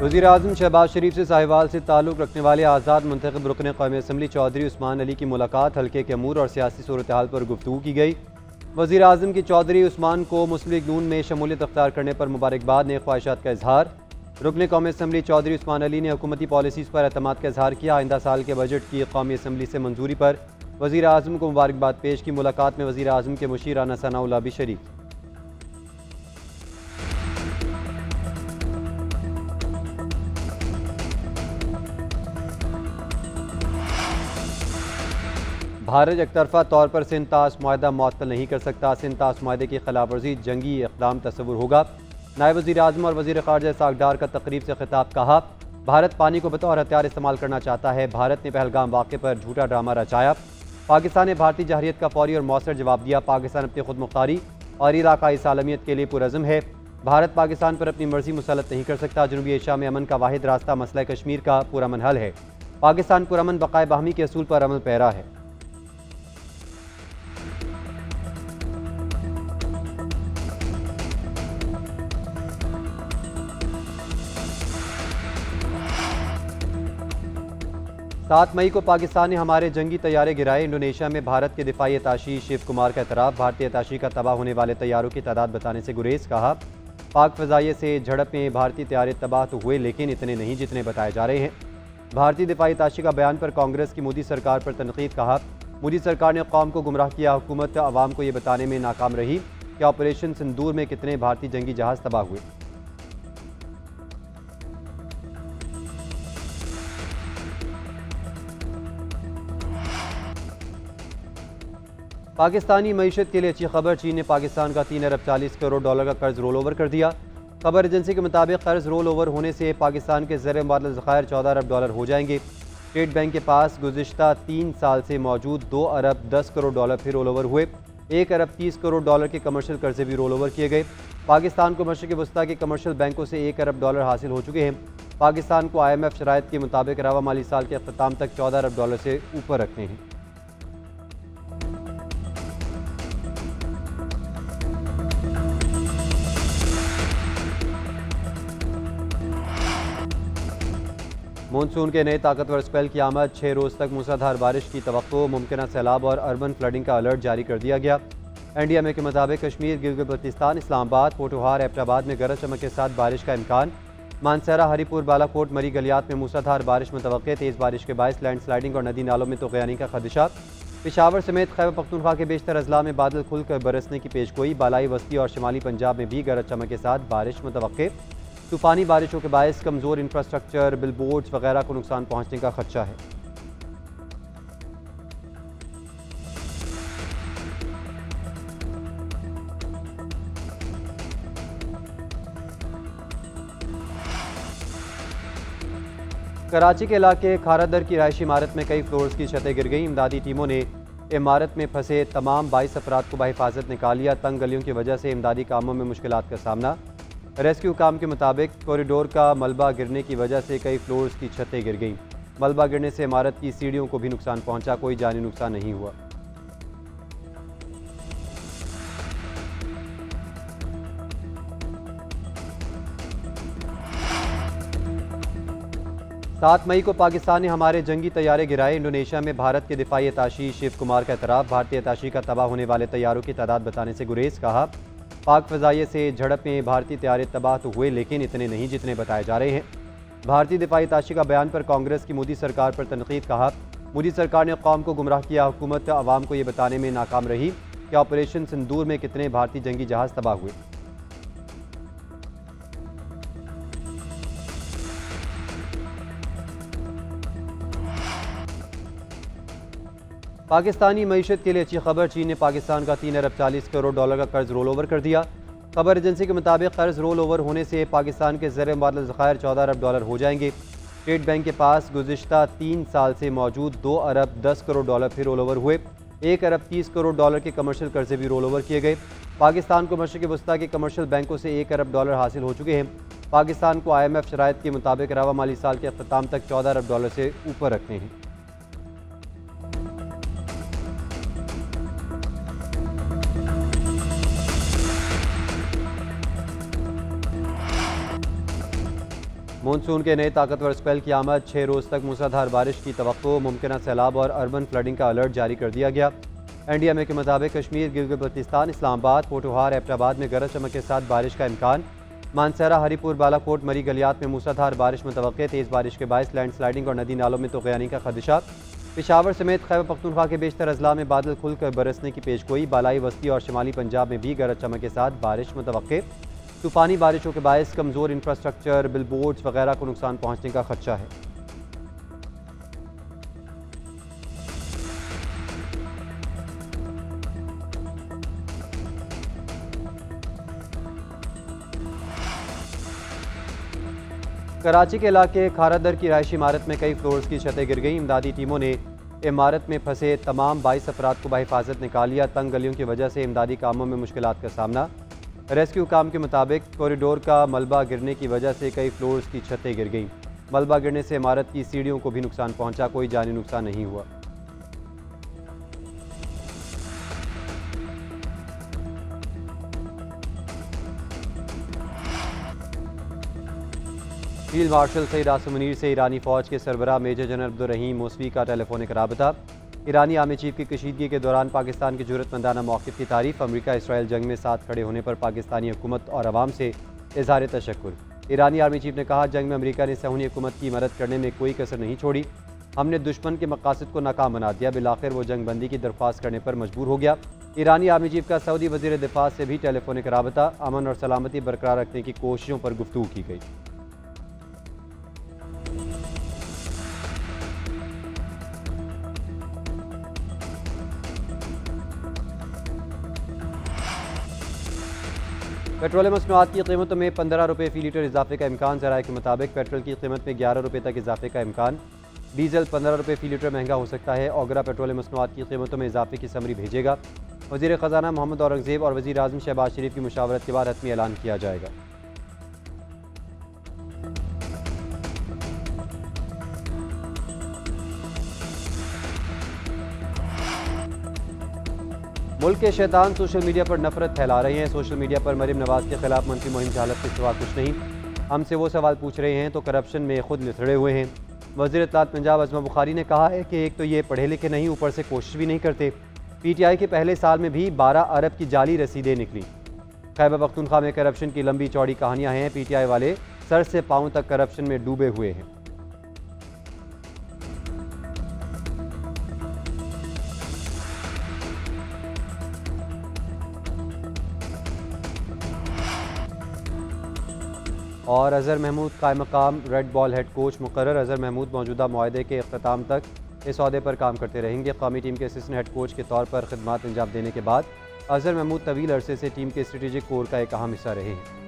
वज़ीर-ए-आज़म शहबाज शरीफ से साहिवाल से ताल्लुक़ रखने वाले आज़ाद मुंतखब रुकन क़ौमी असम्बली चौधरी उस्मान अली की मुलाकात हल्के के अमूर और सियासी सूरत हाल पर गुफ्तगू की गई। वज़ीर-ए-आज़म की चौधरी उस्मान को मुस्लिम लीग नून में शमूलियत अख्तियार करने पर मुबारकबाद ने ख्वाहिशात का इजहार। रुकन कौमी असम्बली चौधरी उस्मान अली ने हुकूमती पॉलिसीज़ पर एतमाद का इजहार किया। आइंदा साल के बजट की कौमी असम्बली से मंजूरी पर वज़ीर-ए-आज़म को मुबारकबाद पेश की। मुलाकात में वज़ीर-ए-आज़म के मुशीर राना सनाउल्लाह भी शरीक। भारत एकतरफा तौर पर सिंध ताश मुआहदा मुअत्तल नहीं कर सकता। सिंध ताश मुआहदे की खिलाफ वर्जी जंगी इक़दाम तस्वुर होगा। नायब वज़ीर आज़म और वज़ीर ख़ारजा इसहाक़ डार का तकरीब से खिताब। कहा, भारत पानी को बतौर हथियार इस्तेमाल करना चाहता है। भारत ने पहलगाम वाक़े पर झूठा ड्रामा रचाया। पाकिस्तान ने भारतीय जहरियत का फौरी और मौसर जवाब दिया। पाकिस्तान अपनी खुद मुख्तारी और इलाक़ाई सालमियत के लिए पुरज़्म है। भारत पाकिस्तान पर अपनी मर्जी मुसलत नहीं कर सकता। जनूबी एशिया में अमन का वाहिद रास्ता मसला कश्मीर का पुरअमन हल है। पाकिस्तान पुरअमन बक़ाए बाहमी के असूल पर अमल पैरा है। सात मई को पाकिस्तान ने हमारे जंगी तैयारे गिराए। इंडोनेशिया में भारत के दिफाई अताशी शिव कुमार का एतराफ़। भारतीय अताशी का तबाह होने वाले तैयारों की तादाद बताने से गुरेज। कहा, पाक फ़ज़ाइये से झड़प में भारतीय तैयारे तबाह तो हुए, लेकिन इतने नहीं जितने बताए जा रहे हैं। भारतीय दिफाई अताशी का बयान पर कांग्रेस की मोदी सरकार पर तनकीद। कहा, मोदी सरकार ने कौम को गुमराह किया। हुकूमत अवाम को ये बताने में नाकाम रही कि ऑपरेशन सिंदूर में कितने भारतीय जंगी जहाज़ तबाह हुए। पाकिस्तानी मईशत के लिए अच्छी खबर। चीन ने पाकिस्तान का 3 अरब 40 करोड़ डॉलर का कर्ज रोल ओवर कर दिया। खबर एजेंसी के मुताबिक कर्ज रोल ओवर होने से पाकिस्तान के ज़र मुबादला ज़खायर 14 अरब डॉलर हो जाएंगे। स्टेट बैंक के पास गुज़िश्ता 3 साल से मौजूद 2 अरब 10 करोड़ डॉलर फिर रोल ओवर हुए। 1 अरब 30 करोड़ डॉलर के कमर्शियल कर्जे भी रोल ओवर किए गए। पाकिस्तान को मशरिक़ वस्ता के कमर्शियल बैंकों से 1 अरब डॉलर हासिल हो चुके हैं। पाकिस्तान को IMF शराइत के मुताबिक रवा माली साल के अख्ताम तक 14 अरब डॉलर से ऊपर रखने हैं। मानसून के नए ताकतवर स्पेल की आमद। 6 रोज़ तक मूसलाधार बारिश की तवक्को। मुमकिन सैलाब और अर्बन फ्लडिंग का अलर्ट जारी कर दिया गया। NDMA के मुताबिक कश्मीर, गिलगित बल्तिस्तान, इस्लामाबाद, पोठोहार, एबटाबाद में गरज चमक के साथ बारिश का इम्कान। मानसरा, हरीपुर, बालाकोट, मरी गलियात में मूसलाधार बारिश मुतवक्के। तेज़ बारिश के बायस लैंडस्लाइडिंग और नदी नालों में तग़यानी का खदशा। पेशावर समेत खैबर पख्तूनख्वा के बेशतर अजला में बादल खुलकर बरसने की पेशगोई। बालाई वस्ती और शिमाली पंजाब में भी गरज चमक के साथ बारिश मुतवक्के। तूफ़ानी बारिशों के बायस कमज़ोर इंफ्रास्ट्रक्चर, बिलबोर्ड्स वगैरह को नुकसान पहुँचने का खदशा है। कराची के इलाके खारादर की रहायशी इमारत में कई फ्लोर्स की छतें गिर गई। इमदादी टीमों ने इमारत में फंसे तमाम 22 अफराद को बहिफाजत निकाल लिया। तंग गलियों की वजह से इमदादी कामों में मुश्किलात का सामना। रेस्क्यू काम के मुताबिक कॉरिडोर का मलबा गिरने की वजह से कई फ्लोर्स की छतें गिर गईं। मलबा गिरने से इमारत की सीढ़ियों को भी नुकसान पहुंचा। कोई जानी नुकसान नहीं हुआ। सात मई को पाकिस्तान ने हमारे जंगी तैयारे गिराए। इंडोनेशिया में भारत के दिफाई अताशी शिव कुमार का एतराफ़। भारतीय अताशी का तबाह होने वाले तैयारों की तादाद बताने से गुरेज। कहा, पाक फ़ज़ाइये से झड़प में भारतीय तैयारे तबाह तो हुए, लेकिन इतने नहीं जितने बताए जा रहे हैं। भारतीय दिफाई अताशी का बयान पर कांग्रेस की मोदी सरकार पर तनकीद। कहा, मोदी सरकार ने कौम को गुमराह किया। हुकूमत अवाम को ये बताने में नाकाम रही कि ऑपरेशन सिंदूर में कितने भारतीय जंगी जहाज़ तबाह हुए। पाकिस्तानी मईशत के लिए अच्छी खबर। चीन ने पाकिस्तान का 3 अरब 40 करोड़ डॉलर का कर्ज रोल ओवर कर दिया। खबर एजेंसी के मुताबिक कर्ज रोल ओवर होने से पाकिस्तान के ज़र मुबादला ज़खायर 14 अरब डॉलर हो जाएंगे। स्टेट बैंक के पास गुज़िश्ता 3 साल से मौजूद 2 अरब 10 करोड़ डॉलर फिर रोल ओवर हुए। 1 अरब 30 करोड़ डॉलर के कमर्शियल कर्जे भी रोल ओवर किए गए। पाकिस्तान को मशरिक़ वस्ता के कमर्शियल बैंकों से 1 अरब डॉलर हासिल हो चुके हैं। पाकिस्तान को IMF शराइत के मुताबिक रवा माली साल के अख्ताम तक 14 अरब डॉलर से ऊपर रखने हैं। मानसून के नए ताकतवर स्पेल की आमद, 6 रोज़ तक मूसलाधार बारिश की तवक्को, मुमकिन सैलाब और अर्बन फ्लडिंग का अलर्ट जारी कर दिया गया। NDMA के मुताबिक कश्मीर, गिलगित बल्तिस्तान, इस्लामाबाद, पोठोहार, एबटाबाद में गरज चमक के साथ बारिश का इम्कान। मानसरा, हरीपुर, बालाकोट, मरी गलियात में मूसलाधार बारिश मुतवक्के। तेज़ बारिश के बायस लैंडस्लाइडिंग और नदी नालों में तोग़यानी का खदशा। पेशावर समेत खैबर पख्तूनख्वा के बेशतर अजला में बादल खुलकर बरसने की पेशगोई। बालाई वस्ती और शिमाली पंजाब में भी गरज चमक के साथ बारिश मुतवक्के। तूफ़ानी बारिशों के बायस कमज़ोर इंफ्रास्ट्रक्चर, बिलबोर्ड्स वगैरह को नुकसान पहुँचने का खदशा है। कराची के इलाके खारादर की रहायशी इमारत में कई फ्लोर्स की छतें गिर गई। इमदादी टीमों ने इमारत में फंसे तमाम 22 अफराद को बहिफाजत निकाल लिया। तंग गलियों की वजह से इमदादी कामों में मुश्किलात का सामना। रेस्क्यू काम के मुताबिक कॉरिडोर का मलबा गिरने की वजह से कई फ्लोर्स की छतें गिर गईं। मलबा गिरने से इमारत की सीढ़ियों को भी नुकसान पहुंचा, कोई जानी नुकसान नहीं हुआ। फील्ड मार्शल सईद आसिम मुनीर से ईरानी फ़ौज के सरबराह मेजर जनरल अब्दुल रहीम मौसवी का टेलीफोनिक राबता। ईरानी आर्मी चीफ की कशीदगी के दौरान पाकिस्तान की जुर्रतमंदाना मौक़िफ़ की तारीफ़। अमरीका इसराइल जंग में साथ खड़े होने पर पाकिस्तानी हुकूमत और अवाम से इज़हार तशक्कुर। ईरानी आर्मी चीफ ने कहा, जंग में अमरीका ने सहूनी हुकूमत की मदद करने में कोई कसर नहीं छोड़ी। हमने दुश्मन के मकासद को नाकाम बना दिया। बिलाखिर वो जंग बंदी की दरख्वास्त करने पर मजबूर हो गया। ईरानी आर्मी चीफ का सऊदी वज़ीर दिफा से भी टेलीफोनिक राबता। अमन और सलामती बरकरार रखने की कोशिशों पर गुफ्तगू की गई। पेट्रोल मसनूआत की कीमतों में 15 रुपये फ़ी लीटर इजाफे का इम्कान। ज़राए के मुताबिक पेट्रोल की कीमत में 11 रुपये तक इजाफे का इम्कान। डीजल 15 रुपये फ़ी लीटर महंगा हो सकता है। ओगरा पेट्रोल मसनूआत की कीमतों में इजाफे की समरी भेजेगा। वज़ीर ख़जाना मोहम्मद औरंगज़ेब और वज़ीर आज़म शहबाज शरीफ की मुशावरत के बाद हतमी ऐलान किया जाएगा। मुल्क के शैतान सोशल मीडिया पर नफरत फैला रहे हैं। सोशल मीडिया पर मरीम नवाज के खिलाफ मनफी मुहिम जहालत के सिवा कुछ नहीं। हमसे वो सवाल पूछ रहे हैं तो करप्शन में खुद लिथड़े हुए हैं। वज़ीर इत्तलात पंजाब अज़मा बुखारी ने कहा है कि एक तो ये पढ़े लिखे नहीं, ऊपर से कोशिश भी नहीं करते। PTI के पहले साल में भी 12 अरब की जाली रसीदें निकली। खैबर पख्तूनख्वा में करप्शन की लंबी चौड़ी कहानियाँ हैं। PTI वाले सर से पाँव तक करप्शन में डूबे हुए हैं। और अज़हर महमूद कायम मकाम रेड बॉल हेड कोच मुकर्रर। अज़हर महमूद मौजूदा मुआहदे के अख्ताम तक इस ओहदे पर काम करते रहेंगे। कौमी टीम के असिस्टेंट हेड कोच के तौर पर खिदमात अंजाम देने के बाद अज़हर महमूद तवील अरसे से टीम के स्ट्रेटेजिक कोर का एक अहम हिस्सा रहे हैं।